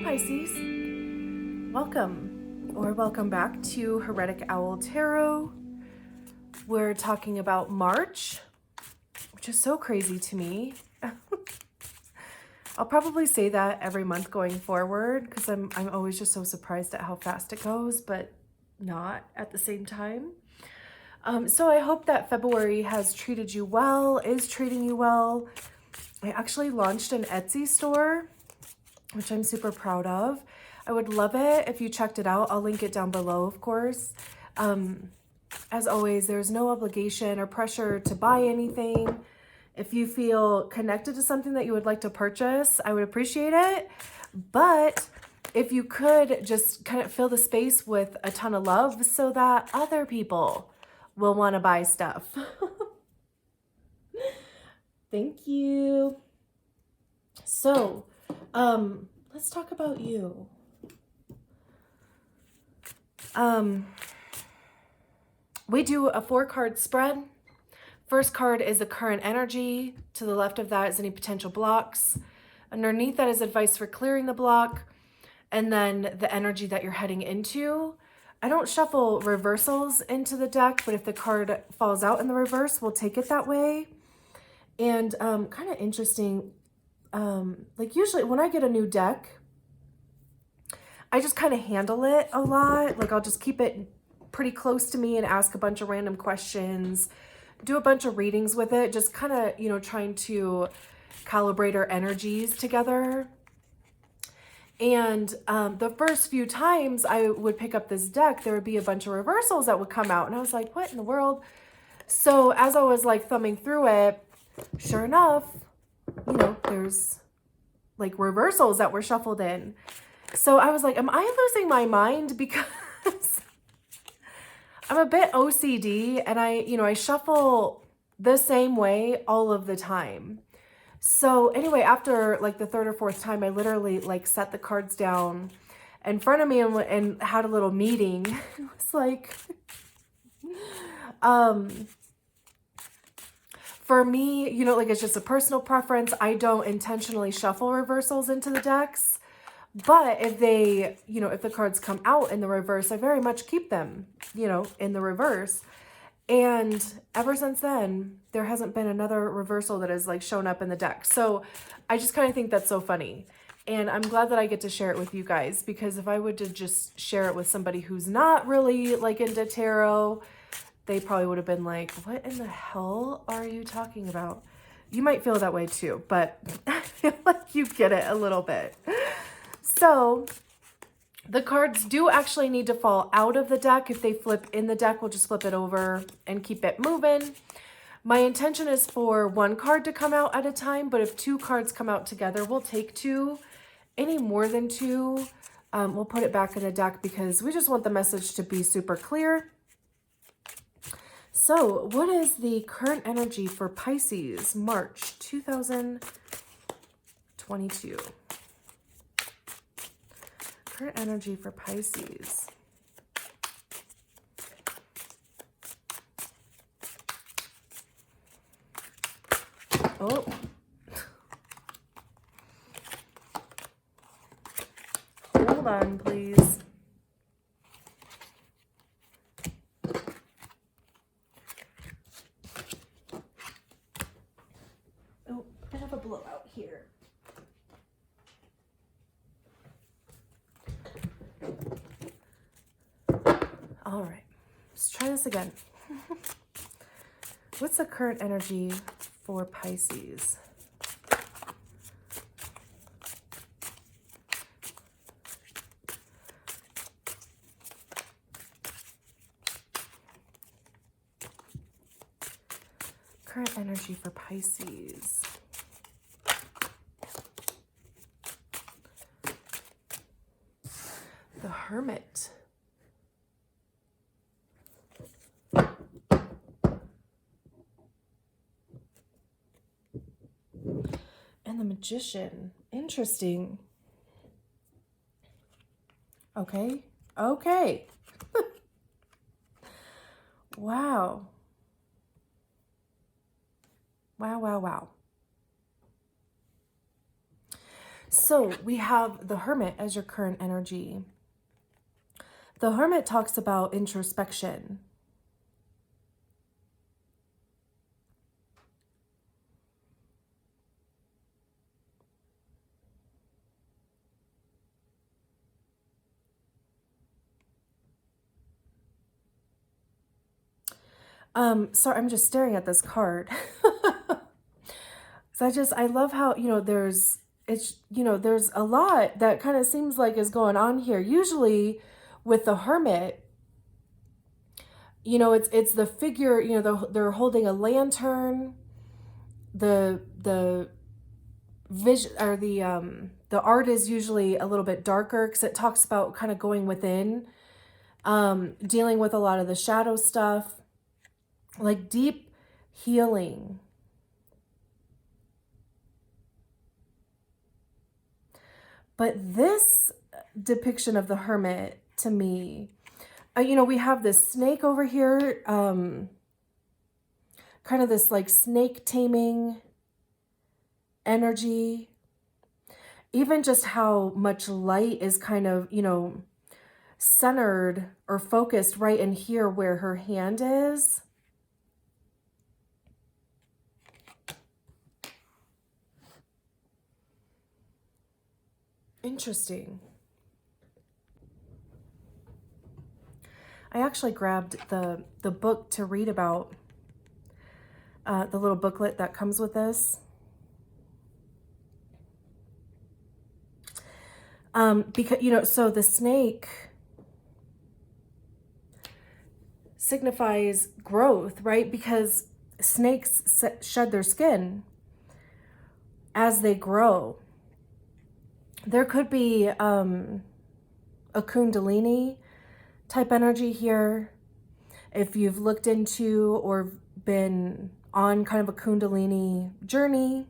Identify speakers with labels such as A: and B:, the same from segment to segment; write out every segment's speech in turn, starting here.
A: Pisces. Welcome or welcome back to Heretic Owl Tarot. We're talking about March, which is so crazy to me. I'll probably say that every month going forward because I'm always just so surprised at how fast it goes, but not at the same time. So I hope that February has treated you well, is treating you well. I actually launched an Etsy store, which I'm super proud of. I would love it if you checked it out. I'll link it down below, of course. As always, there's no obligation or pressure to buy anything. If you feel connected to something that you would like to purchase, I would appreciate it. But if you could just kind of fill the space with a ton of love so that other people will want to buy stuff. Thank you. So, let's talk about you. We do a 4-card spread. First card is the current energy. To the left of that is any potential blocks. Underneath that is advice for clearing the block. And then the energy that you're heading into. I don't shuffle reversals into the deck, but if the card falls out in the reverse, we'll take it that way. And kind of interesting, like usually when I get a new deck, I just kind of handle it a lot. Like I'll just keep it pretty close to me and ask a bunch of random questions, do a bunch of readings with it, just kind of, you know, trying to calibrate our energies together. And the first few times I would pick up this deck, there would be a bunch of reversals that would come out. And I was like, what in the world? So as I was like thumbing through it, sure enough, you know, there's like reversals that were shuffled in. So I was like, am I losing my mind? Because I'm a bit OCD and I shuffle the same way all of the time. So anyway, after like the third or fourth time, I literally like set the cards down in front of me and had a little meeting. It was like, for me, you know, like it's just a personal preference. I don't intentionally shuffle reversals into the decks. But if they, you know, if the cards come out in the reverse, I very much keep them, you know, in the reverse. And ever since then, there hasn't been another reversal that has like shown up in the deck. So I just kind of think that's so funny. And I'm glad that I get to share it with you guys, because if I would to just share it with somebody who's not really like into tarot, they probably would have been like, what in the hell are you talking about? You might feel that way too, but I feel like you get it a little bit. So the cards do actually need to fall out of the deck. If they flip in the deck, we'll just flip it over and keep it moving. My intention is for one card to come out at a time, but if 2 cards come out together, we'll take 2. Any more than 2, we'll put it back in the deck because we just want the message to be super clear. So what is the current energy for Pisces, March 2022? Current energy for Pisces. Oh. Hold on, please. Oh, I have a blowout here. All right, let's try this again. What's the current energy for Pisces? Current energy for Pisces. The Hermit. And the Magician. Interesting. Okay. Okay. Wow. Wow, wow, wow. So we have the Hermit as your current energy. The Hermit talks about introspection. Sorry, I'm just staring at this card. So I love how, there's a lot that kind of seems like is going on here. Usually with the Hermit, it's the figure, they're holding a lantern, the vision, or the art is usually a little bit darker because it talks about kind of going within, dealing with a lot of the shadow stuff, like deep healing. But this depiction of the Hermit, to me, we have this snake over here, kind of this like snake taming energy. Even just how much light is kind of, centered or focused right in here where her hand is. Interesting. I actually grabbed the book to read about, the little booklet that comes with this. Because, so the snake signifies growth, right? Because snakes shed their skin as they grow. There could be a Kundalini type energy here. If you've looked into or been on kind of a Kundalini journey.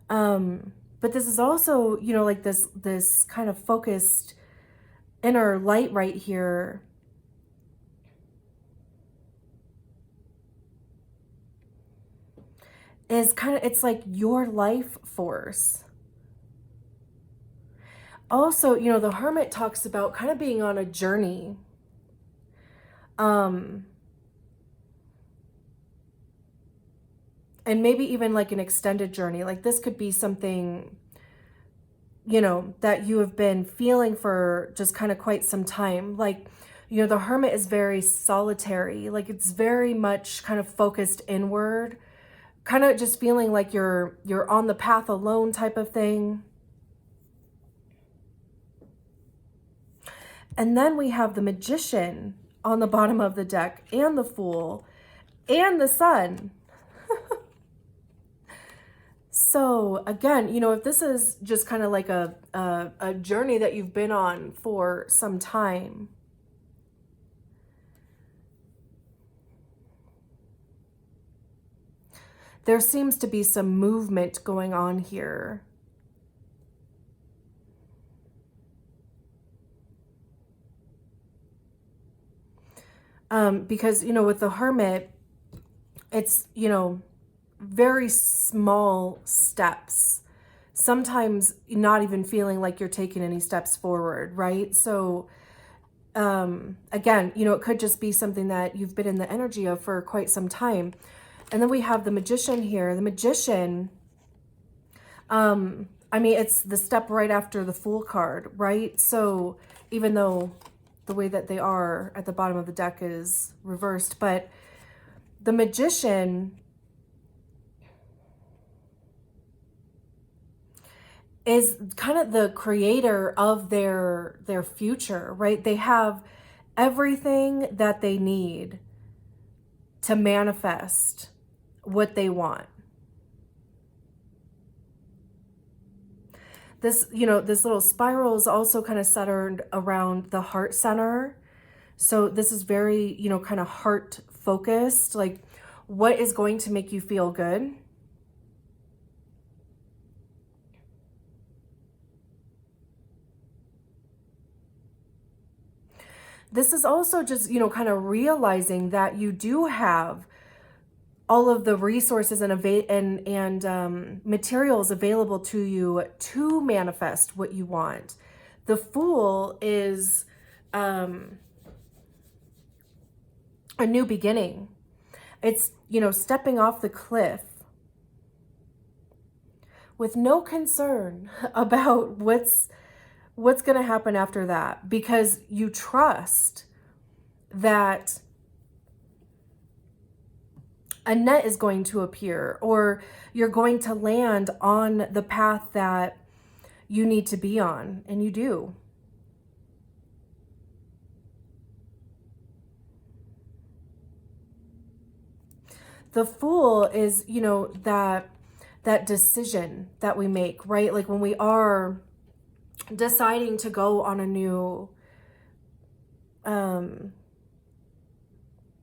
A: But this is also, like this kind of focused inner light right here. Is kind of, it's like your life force. Also, the Hermit talks about kind of being on a journey. And maybe even like an extended journey. Like this could be something, that you have been feeling for just kind of quite some time. Like, the Hermit is very solitary. Like it's very much kind of focused inward, kind of just feeling like you're on the path alone type of thing. And then we have the Magician on the bottom of the deck, and the Fool, and the Sun. So again, if this is just kind of like a journey that you've been on for some time, there seems to be some movement going on here. Because, with the Hermit, it's, very small steps. Sometimes not even feeling like you're taking any steps forward, right? So, again, it could just be something that you've been in the energy of for quite some time. And then we have the Magician here. The Magician, it's the step right after the Fool card, right? So even though the way that they are at the bottom of the deck is reversed, but the Magician is kind of the creator of their future, right? They have everything that they need to manifest what they want. This, this little spiral is also kind of centered around the heart center. So this is very, kind of heart focused, like what is going to make you feel good. This is also just, kind of realizing that you do have all of the resources and materials available to you to manifest what you want. The Fool is a new beginning. It's, stepping off the cliff with no concern about what's going to happen after that, because you trust that a net is going to appear, or you're going to land on the path that you need to be on, and you do. The Fool is, that decision that we make, right? Like when we are deciding to go on a new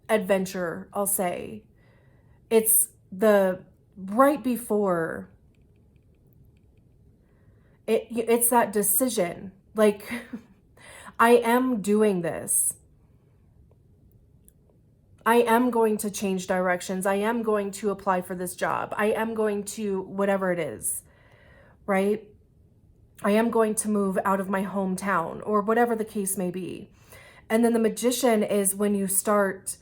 A: adventure, I'll say. It's the right before it's that decision. Like, I am doing this. I am going to change directions. I am going to apply for this job. I am going to whatever it is, right? I am going to move out of my hometown, or whatever the case may be. And then the Magician is when you start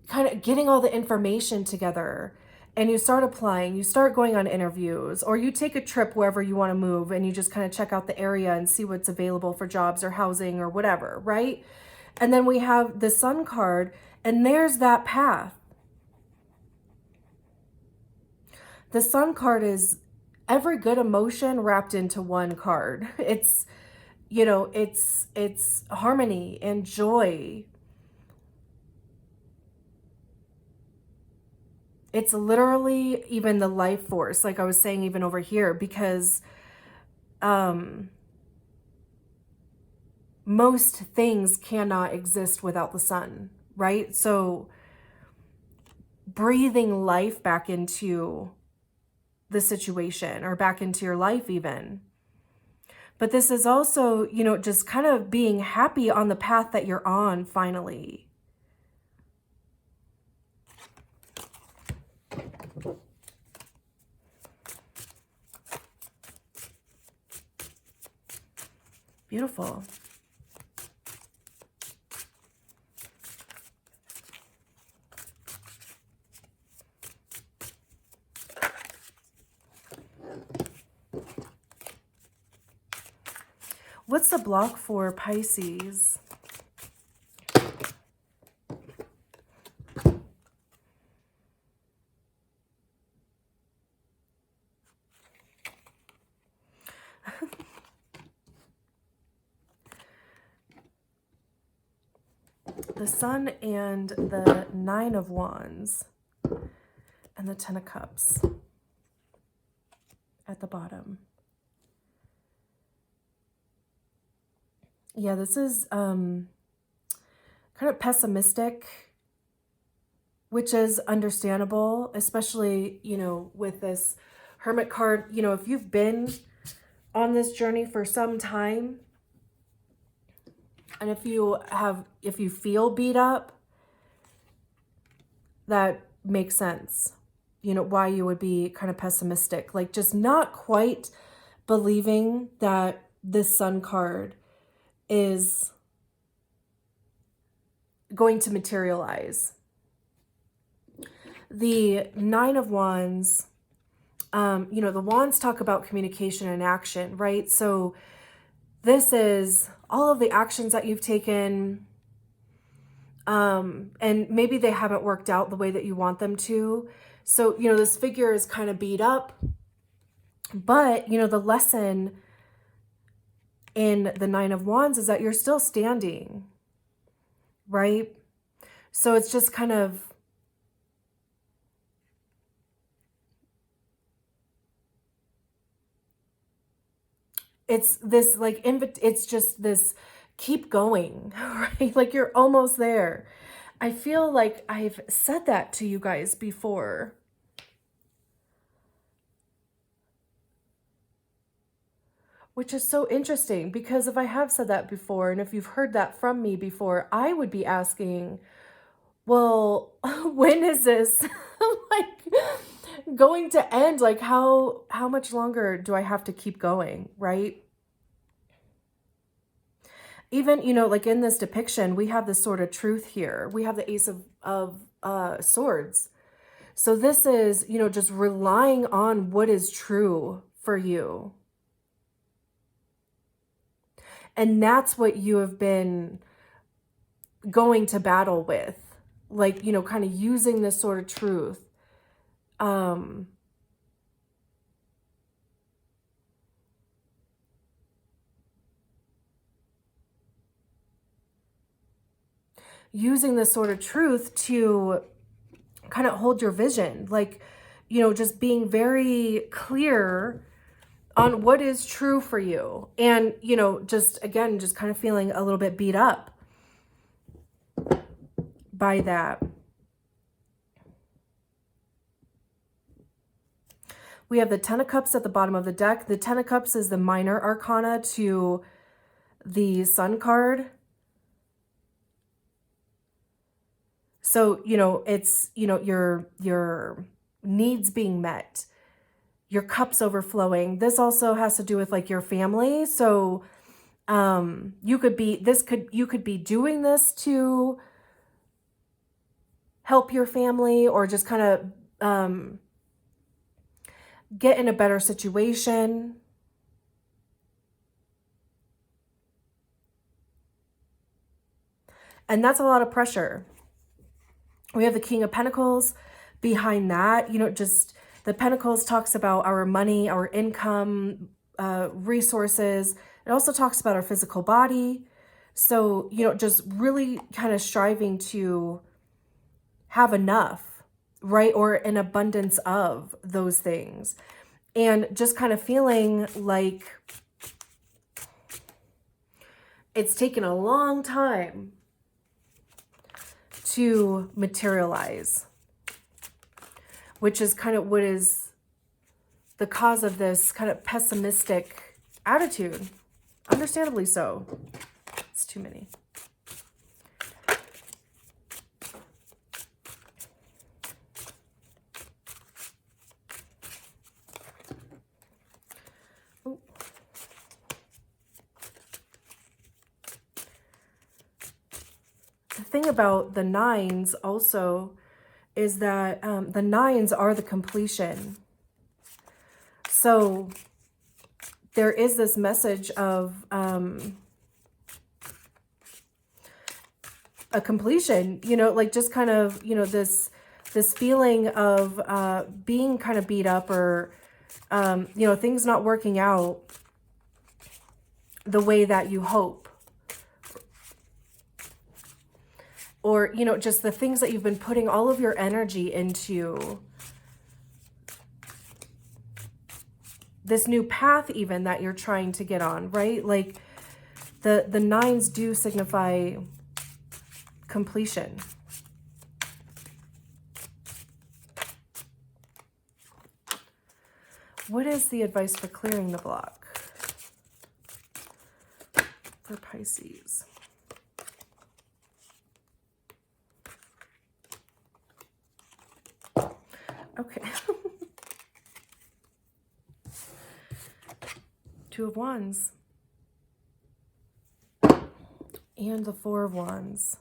A: kind of getting all the information together and you start applying, you start going on interviews, or you take a trip wherever you want to move and you just kind of check out the area and see what's available for jobs or housing or whatever, right? And then we have the Sun card, and there's that path. The Sun card is every good emotion wrapped into one card. It's, it's harmony and joy. It's literally even the life force, like I was saying, even over here, because most things cannot exist without the sun, right? So breathing life back into the situation, or back into your life even. But this is also, just kind of being happy on the path that you're on finally. Beautiful. What's the block for Pisces? The Sun and the Nine of Wands and the Ten of Cups at the bottom. Yeah, this is kind of pessimistic, which is understandable, especially, with this Hermit card. If you've been on this journey for some time, and if you feel beat up, that makes sense. Why you would be kind of pessimistic, like just not quite believing that this Sun card is going to materialize. The Nine of Wands, the wands talk about communication and action, right? So this is all of the actions that you've taken, and maybe they haven't worked out the way that you want them to. So, this figure is kind of beat up, but, the lesson in the Nine of Wands is that you're still standing, right? So it's just kind of, it's this like, it's just this keep going, right? Like you're almost there. I feel like I've said that to you guys before. Which is so interesting, because if I have said that before, and if you've heard that from me before, I would be asking, well, when is this like going to end? Like how much longer do I have to keep going, right? Even, you know, like in this depiction, we have this sort of truth here. We have the Ace of Swords. So this is, you know, just relying on what is true for you. And that's what you have been going to battle with. Like, you know, kind of using this sort of truth. Using this sort of truth to kind of hold your vision. Like, you know, just being very clear on what is true for you. And, you know, just again, just kind of feeling a little bit beat up by that. We have the Ten of Cups at the bottom of the deck. The Ten of Cups is the minor arcana to the Sun card. So, you know, it's, you know, your needs being met, your cups overflowing. This also has to do with like your family. So, you could be doing this to help your family, or just kind of, get in a better situation. And that's a lot of pressure. We have the King of Pentacles behind that. You know, just the Pentacles talks about our money, our income, resources. It also talks about our physical body. So, you know, just really kind of striving to have enough, right? Or an abundance of those things. And just kind of feeling like it's taken a long time to materialize, which is kind of what is the cause of this kind of pessimistic attitude. Understandably so. It's too many. The thing about the nines also is that the nines are the completion. So there is this message of a completion, you know, like just kind of, you know, this feeling of being kind of beat up, or, you know, things not working out the way that you hope. Or, you know, just the things that you've been putting all of your energy into. This new path even that you're trying to get on, right? Like the nines do signify completion. What is the advice for clearing the block for Pisces? Okay. Two of Wands. And the Four of Wands.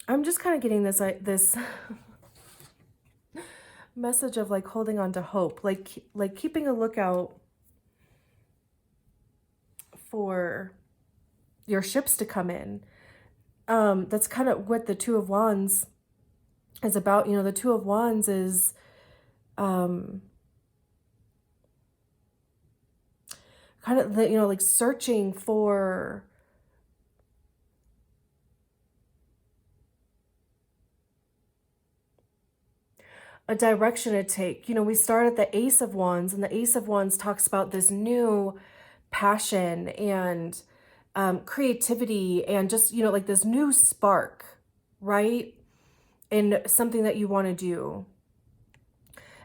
A: I'm just kind of getting this message of like holding on to hope, like keeping a lookout for your ships to come in. That's kind of what the Two of Wands is about. You know, the Two of Wands is kind of the, you know, like searching for a direction to take. You know, we start at the Ace of Wands, and the Ace of Wands talks about this new passion and creativity and just, you know, like this new spark, right? And something that you want to do.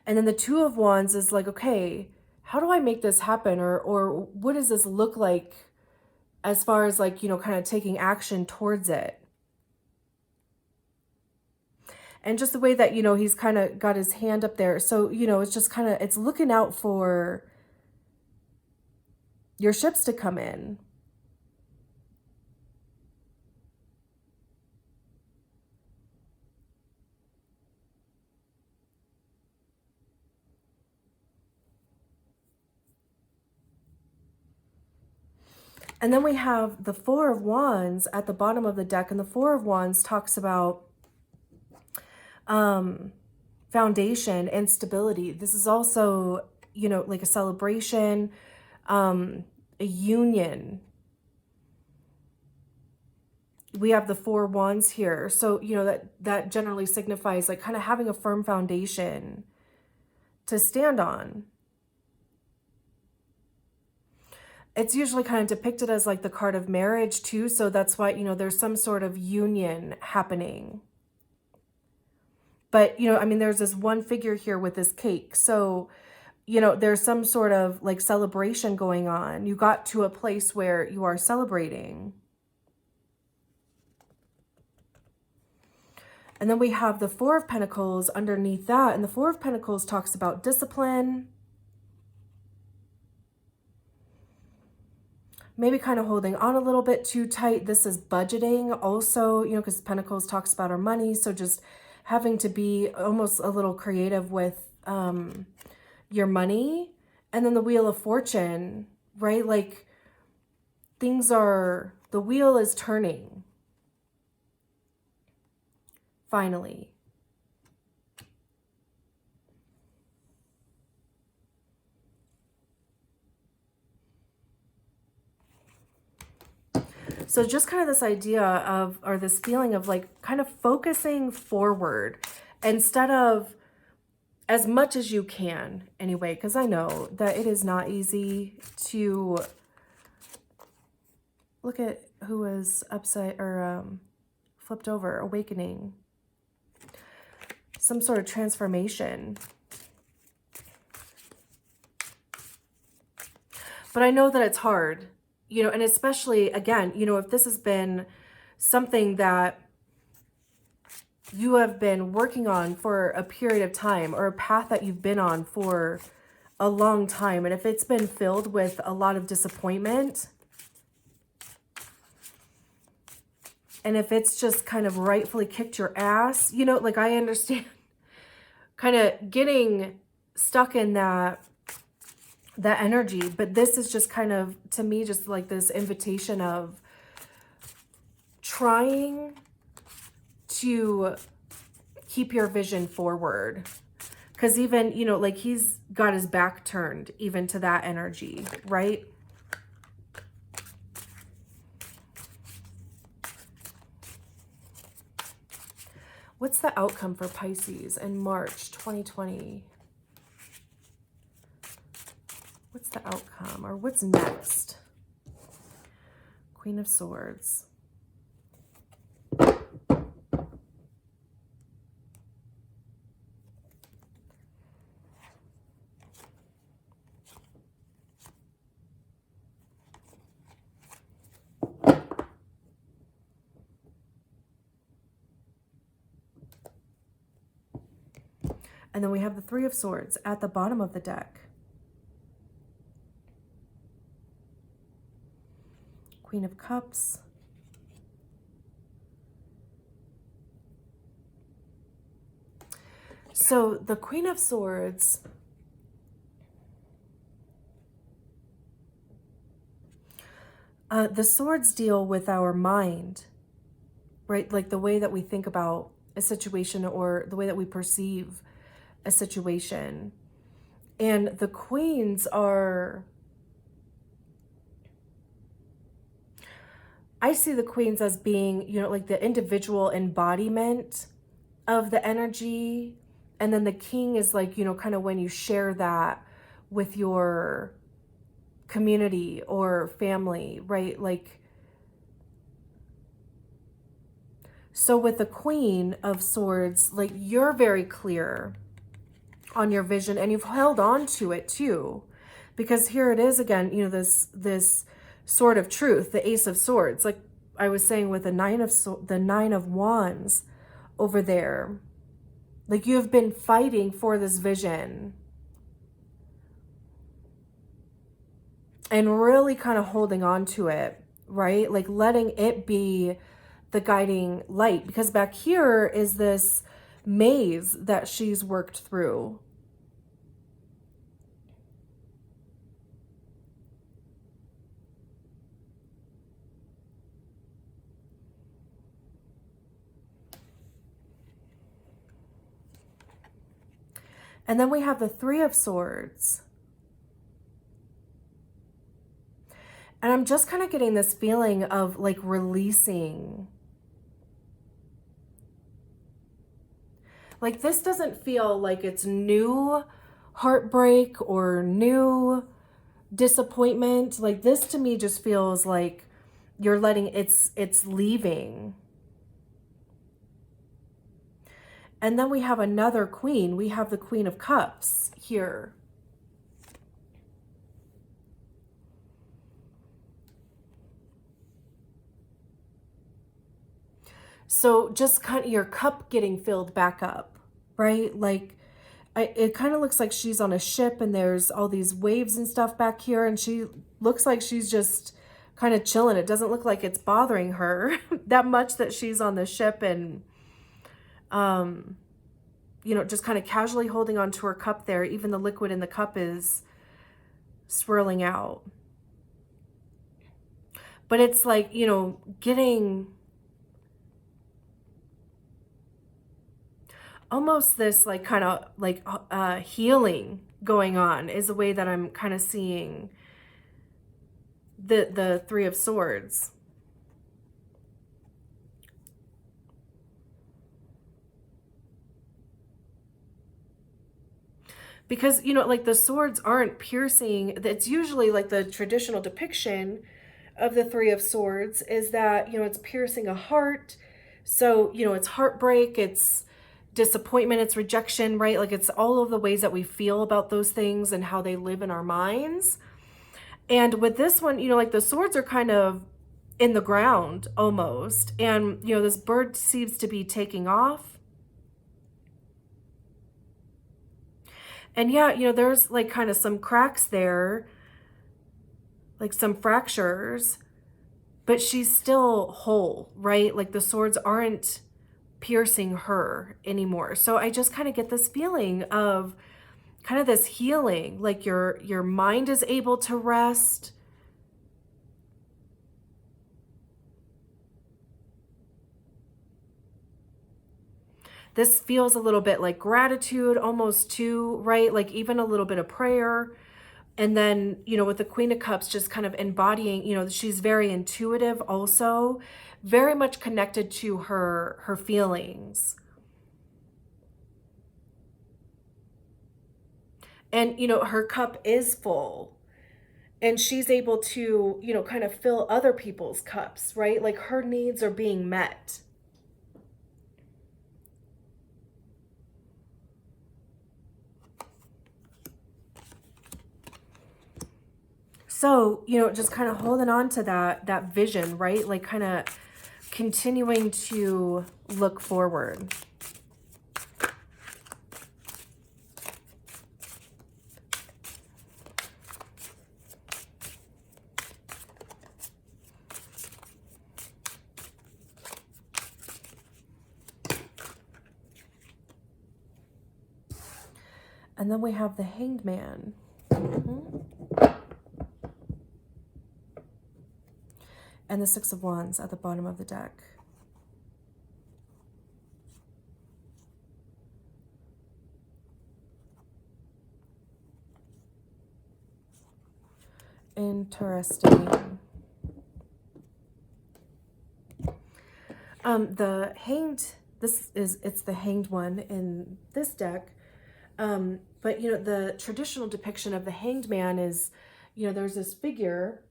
A: And then the Two of Wands is like, okay, how do I make this happen? Or what does this look like as far as like, you know, kind of taking action towards it? And just the way that, you know, he's kind of got his hand up there. So, you know, it's just kind of, it's looking out for your ships to come in. And then we have the Four of Wands at the bottom of the deck. And the Four of Wands talks about foundation and stability. This is also, you know, like a celebration, a union. We have the Four Wands here. So, you know, that generally signifies like kind of having a firm foundation to stand on. It's usually kind of depicted as like the card of marriage too. So that's why, you know, there's some sort of union happening. But, you know, I mean, there's this one figure here with this cake. So, you know, there's some sort of like celebration going on. You got to a place where you are celebrating. And then we have the Four of Pentacles underneath that. And the Four of Pentacles talks about discipline. Maybe kind of holding on a little bit too tight. This is budgeting also, you know, because Pentacles talks about our money. So just having to be almost a little creative with your money. And then the Wheel of Fortune, right? Like things are, the wheel is turning. Finally. So just kind of this idea of, or this feeling of like kind of focusing forward instead of as much as you can anyway, because I know that it is not easy to look at who is upside or flipped over, awakening, some sort of transformation. But I know that it's hard. You know, and especially, again, you know, if this has been something that you have been working on for a period of time or a path that you've been on for a long time, and if it's been filled with a lot of disappointment, and if it's just kind of rightfully kicked your ass, you know, like I understand kind of getting stuck in that energy, but this is just kind of, to me, just like this invitation of trying to keep your vision forward, because even, you know, like he's got his back turned even to that energy, right? What's the outcome for Pisces in March 2020? What's the outcome, or what's next? Queen of Swords. And then we have the Three of Swords at the bottom of the deck. Queen of Cups. So the Queen of Swords, the swords deal with our mind, right? Like the way that we think about a situation or the way that we perceive a situation. And the queens are, I see the queens as being, you know, like the individual embodiment of the energy And then the king is like, kind of when you share that with your community or family, right? Like, so with the Queen of Swords, like you're very clear on your vision and you've held on to it too. Because here it is again, this sword of truth, the Ace of Swords, like I was saying with the Nine of Wands over there. Like you have been fighting for this vision and really kind of holding on to it, right? Like letting it be the guiding light, because back here is this maze that she's worked through. And then we have the Three of Swords. And I'm just kind of getting this feeling of like releasing. Like this doesn't feel like it's new heartbreak or new disappointment. Like this to me just feels like you're letting it's leaving. And then we have another queen. We have the Queen of Cups here. So just kind of your cup getting filled back up, right? Like it kind of looks like she's on a ship and there's all these waves and stuff back here. And she looks like she's just kind of chilling. It doesn't look like it's bothering her that much that she's on the ship and, just kind of casually holding on to her cup there. Even the liquid in the cup is swirling out. But it's like, getting almost this like kind of like healing going on is the way that I'm kind of seeing the Three of Swords. Because, like the swords aren't piercing. It's usually like the traditional depiction of the Three of Swords is that, it's piercing a heart. So, it's heartbreak, it's disappointment, it's rejection, right? Like it's all of the ways that we feel about those things and how they live in our minds. And with this one, like the swords are kind of in the ground almost. And, this bird seems to be taking off. And yeah, there's like kind of some cracks there, like some fractures, but she's still whole, right? Like the swords aren't piercing her anymore. So I just kind of get this feeling of kind of this healing, like your mind is able to rest. This feels a little bit like gratitude almost too, right? Like even a little bit of prayer. And then, with the Queen of Cups, just kind of embodying, she's very intuitive also, very much connected to her feelings. And, her cup is full and she's able to, kind of fill other people's cups, right? Like her needs are being met. So, just kind of holding on to that vision, right? Like kind of continuing to look forward. And then we have the Hanged Man. And the Six of Wands at the bottom of the deck. Interesting. The Hanged it's the Hanged one in this deck. But, you know, the traditional depiction of the Hanged Man is, you know, there's this figure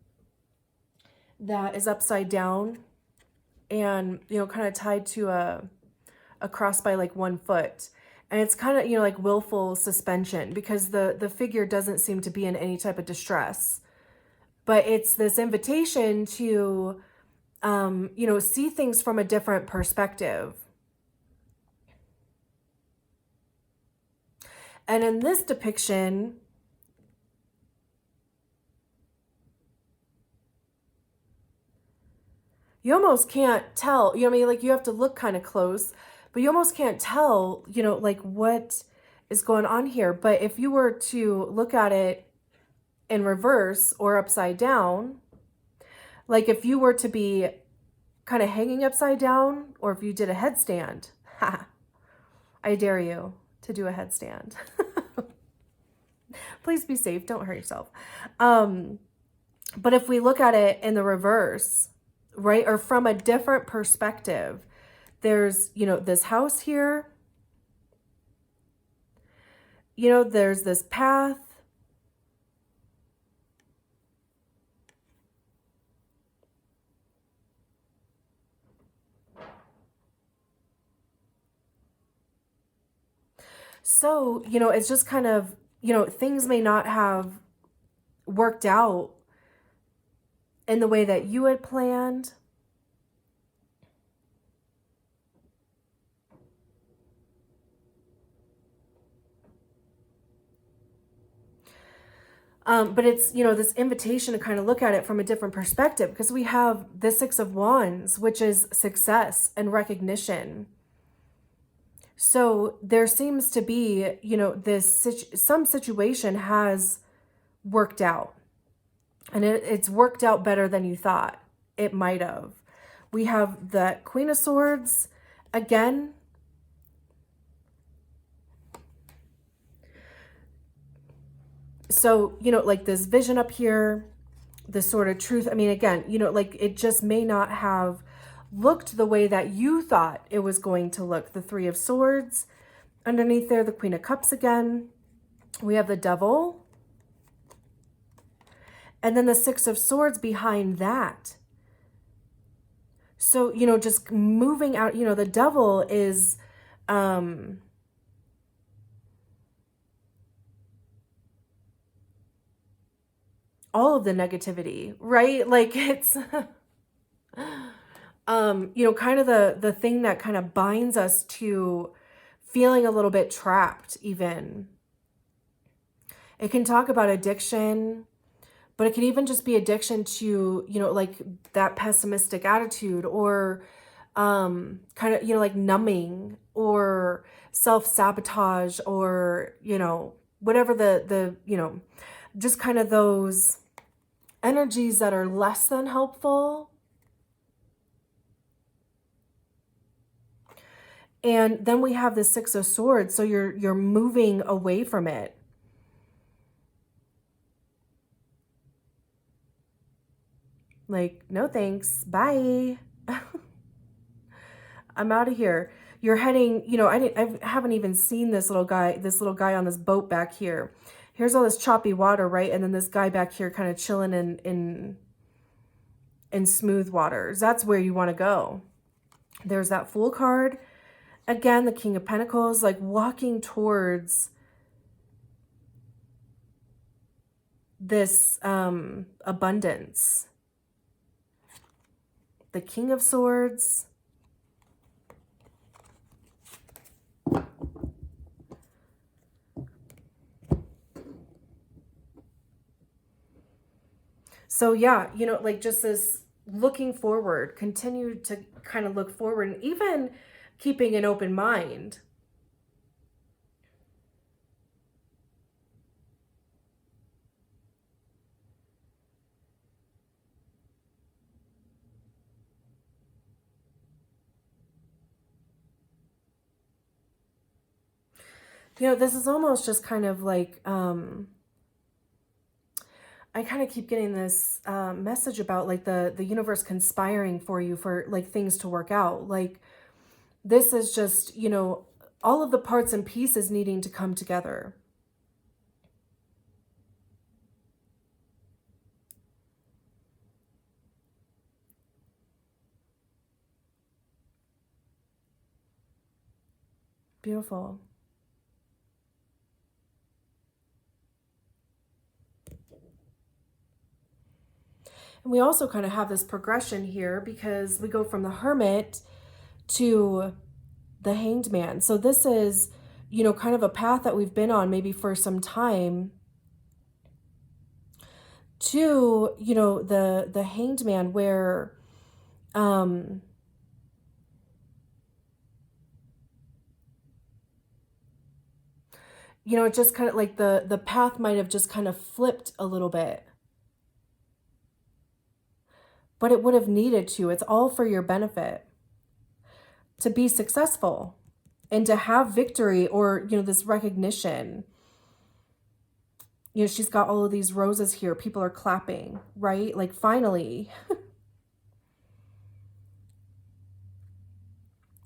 A: that is upside down and, you know, kind of tied to a cross by like 1 foot. And it's kind of, you know, like willful suspension because the figure doesn't seem to be in any type of distress. But it's this invitation to, you know, see things from a different perspective. And in this depiction, you almost can't tell, you know what I mean? Like you have to look kind of close, but you almost can't tell, you know, like what is going on here. But if you were to look at it in reverse or upside down, like if you were to be kind of hanging upside down, or if you did a headstand, I dare you to do a headstand. Please be safe. Don't hurt yourself. But if we look at it in the reverse, right, or from a different perspective, there's, you know, this house here, you know, there's this path. So, you know, it's just kind of, you know, things may not have worked out in the way that you had planned. But it's, you know, this invitation to kind of look at it from a different perspective because we have the Six of Wands, which is success and recognition. So there seems to be, you know, some situation has worked out, and it's worked out better than you thought it might have. We have the Queen of Swords again. So, you know, like this vision up here, this sort of truth. I mean, again, you know, like it just may not have looked the way that you thought it was going to look. The Three of Swords underneath there, the Queen of Cups again. We have the Devil. And then the Six of Swords behind that. So, you know, just moving out, you know, the Devil is, all of the negativity, right? Like it's, you know, kind of the thing that kind of binds us to feeling a little bit trapped even. It can talk about addiction, but it can even just be addiction to, you know, like that pessimistic attitude or kind of, you know, like numbing or self-sabotage or, you know, whatever the, you know, just kind of those energies that are less than helpful. And then we have the Six of Swords. So you're moving away from it. Like, no thanks. Bye. I'm out of here. You're heading, you know, I haven't even seen this little guy on this boat back here. Here's all this choppy water, right? And then this guy back here kind of chilling in smooth waters. That's where you want to go. There's that Fool card. Again, the King of Pentacles, like walking towards this abundance. The King of Swords. So yeah, you know, like just this looking forward, continue to kind of look forward and even keeping an open mind. You know, this is almost just kind of like, I kind of keep getting this message about like the universe conspiring for you for like things to work out. Like, this is just, you know, all of the parts and pieces needing to come together. Beautiful. And we also kind of have this progression here because we go from the Hermit to the Hanged Man. So this is, you know, kind of a path that we've been on maybe for some time to, you know, the Hanged Man, where you know, it just kind of like the path might have just kind of flipped a little bit. But it would have needed to. It's all for your benefit. To be successful and to have victory, or, you know, this recognition. You know, she's got all of these roses here. People are clapping, right? Like, finally.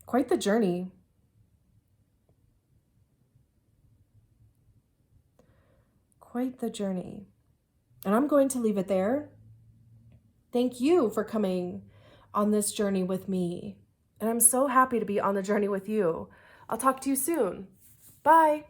A: Quite the journey. Quite the journey. And I'm going to leave it there. Thank you for coming on this journey with me. And I'm so happy to be on the journey with you. I'll talk to you soon. Bye.